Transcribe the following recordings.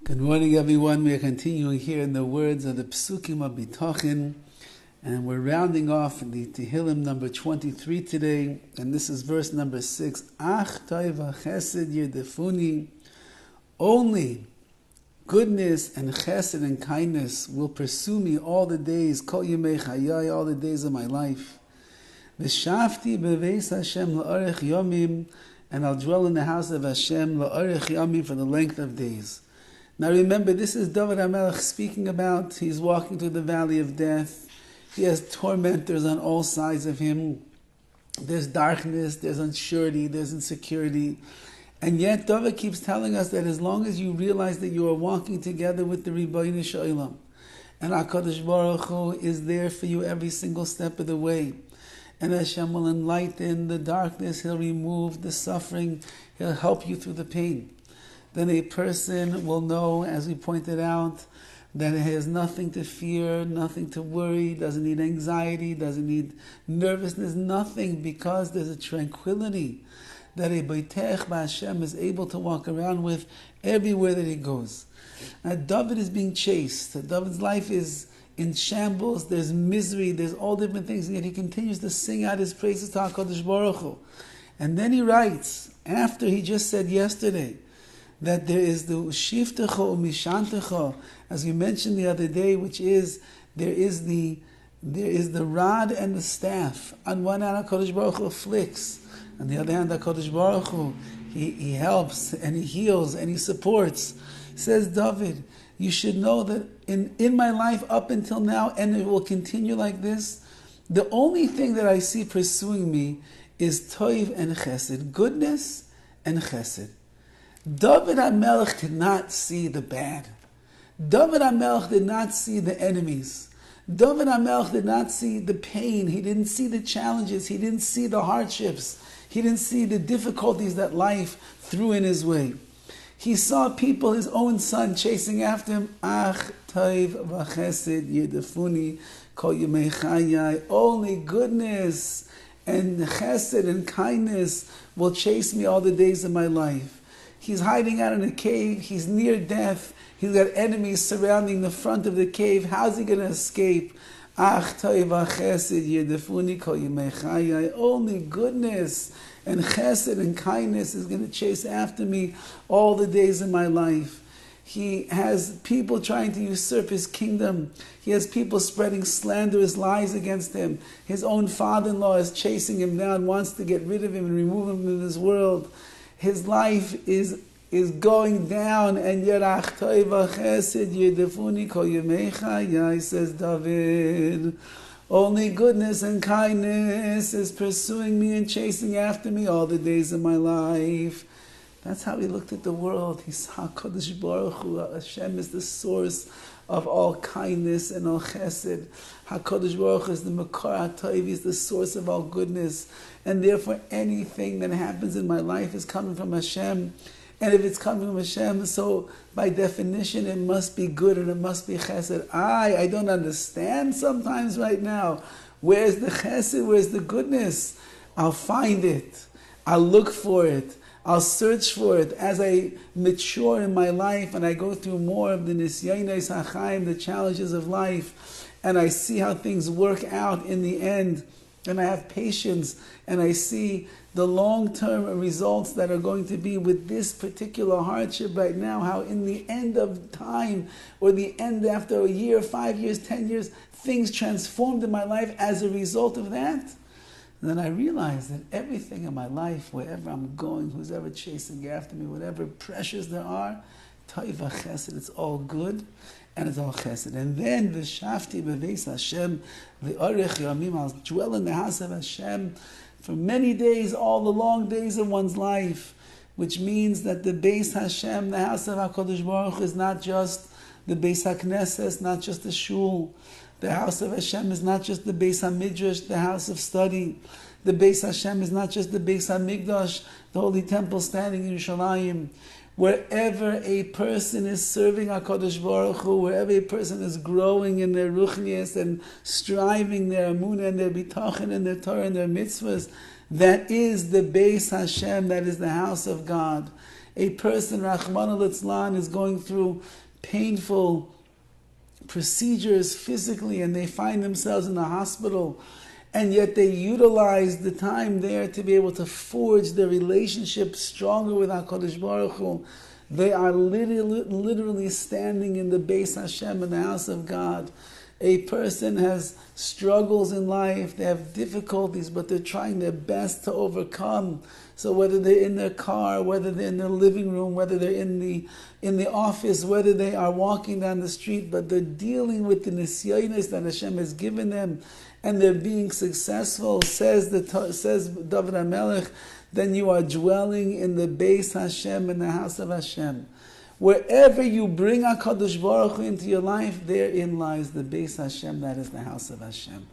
Good morning, everyone. We are continuing here in the words of the Psukim of Bitachon, and we're rounding off the Tehillim number 23 today, and this is verse number 6. Ach toiv chesed yerdefuni. Only goodness and chesed and kindness will pursue me all the days, kol yemei chayai, all the days of my life. V'shavti beveis Hashem la'orech yomim, and I'll dwell in the house of Hashem la'orech yomim, for the length of days. Now remember, this is Dovid HaMelech speaking about, he's walking through the valley of death. He has tormentors on all sides of him. There's darkness, there's unsurety, there's insecurity. And yet Dovid keeps telling us that as long as you realize that you are walking together with the Ribono Shel Olam, and HaKadosh Baruch Hu is there for you every single step of the way, and Hashem will enlighten the darkness, He'll remove the suffering, He'll help you through the pain, then a person will know, as we pointed out, that it has nothing to fear, nothing to worry, doesn't need anxiety, doesn't need nervousness, nothing, because there's a tranquility that a Bitach B'Hashem is able to walk around with everywhere that he goes. Now, Dovid is being chased. David's life is in shambles, there's misery, there's all different things, and yet he continues to sing out his praises to HaKadosh Baruch Hu. And then he writes, after he just said yesterday, that there is the Shiftecha Umishantecha, as we mentioned the other day, which is there is the rod and the staff. On one hand, HaKadosh Baruch Hu afflicts. On the other hand, HaKadosh Baruch Hu, he helps and he heals and he supports. Says Dovid, you should know that in my life up until now, and it will continue like this, the only thing that I see pursuing me is Toiv and Chesed, goodness and Chesed. Dovid HaMelech did not see the bad. Dovid HaMelech did not see the enemies. Dovid HaMelech did not see the pain. He didn't see the challenges. He didn't see the hardships. He didn't see the difficulties that life threw in his way. He saw people, his own son, chasing after him. Ach toiv v'chesed yerdefuni kol yemei chayai. Only goodness and chesed and kindness will chase me all the days of my life. He's hiding out in a cave. He's near death. He's got enemies surrounding the front of the cave. How's he going to escape? Ach toiv chesed yerdefuni kol yemei chayai. Only goodness and chesed and kindness is going to chase after me all the days of my life. He has people trying to usurp his kingdom. He has people spreading slanderous lies against him. His own father-in-law is chasing him down, wants to get rid of him and remove him from this world. His life is going down, and yet ach toiv chesed yerdefuni kol yemei chayai, says Dovid. Only goodness and kindness is pursuing me and chasing after me all the days of my life. That's how he looked at the world. He saw HaKadosh Baruch Hu, Hashem is the source of all kindness and all chesed. HaKadosh Baruch Hu is the Makor HaChaim, He is the source of all goodness. And therefore anything that happens in my life is coming from Hashem. And if it's coming from Hashem, so by definition it must be good and it must be chesed. I don't understand sometimes right now. Where's the chesed? Where's the goodness? I'll find it. I'll look for it. I'll search for it as I mature in my life and I go through more of the Nisyonos HaChaim, the challenges of life, and I see how things work out in the end, and I have patience, and I see the long-term results that are going to be with this particular hardship right now, how in the end of time, or the end after a year, 5 years, 10 years, things transformed in my life as a result of that. And then I realized that everything in my life, wherever I'm going, who's ever chasing after me, whatever pressures there are, toiv chesed, it's all good, and it's all chesed. And then v'shavti beveis Hashem la'orech yomim, I'll dwell in the house of Hashem for many days, all the long days of one's life, which means that the Beis Hashem, the house of HaKadosh Baruch Hu, is not just the Beis HaKnesses, not just the shul. The house of Hashem is not just the Beis HaMidrash, the house of study. The Beis Hashem is not just the Beis HaMikdash, the holy temple standing in Yerushalayim. Wherever a person is serving HaKadosh Baruch Hu, wherever a person is growing in their ruchnias and striving their emunah and their bitachon and their Torah and their mitzvahs, that is the Beis Hashem, that is the house of God. A person, Rachmana litzlan, is going through painful procedures physically and they find themselves in the hospital, and yet they utilize the time there to be able to forge their relationship stronger with HaKadosh Baruch Hu. They are literally standing in the Beis Hashem, in the house of God. A person has struggles in life, they have difficulties, but they're trying their best to overcome. So whether they're in their car, whether they're in their living room, whether they're in the office, whether they are walking down the street, but they're dealing with the nisyonos that Hashem has given them, and they're being successful, says Dovid HaMelech, then you are dwelling in the Beis Hashem, in the house of Hashem. Wherever you bring HaKadosh Baruch Hu into your life, therein lies the Beis Hashem, that is the house of Hashem.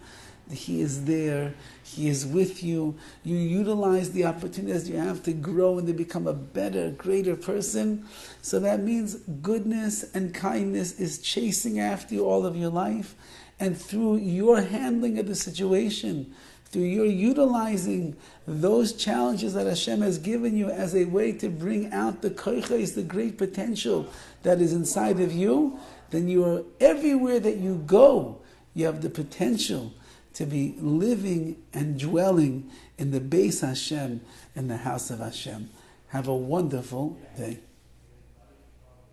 He is there, He is with you. You utilize the opportunities you have to grow and to become a better, greater person. So that means goodness and kindness is chasing after you all of your life. And through your handling of the situation, through your utilizing those challenges that Hashem has given you as a way to bring out the koiches, the great potential that is inside of you, then you are everywhere that you go, you have the potential to be living and dwelling in the Beis Hashem, in the house of Hashem. Have a wonderful day.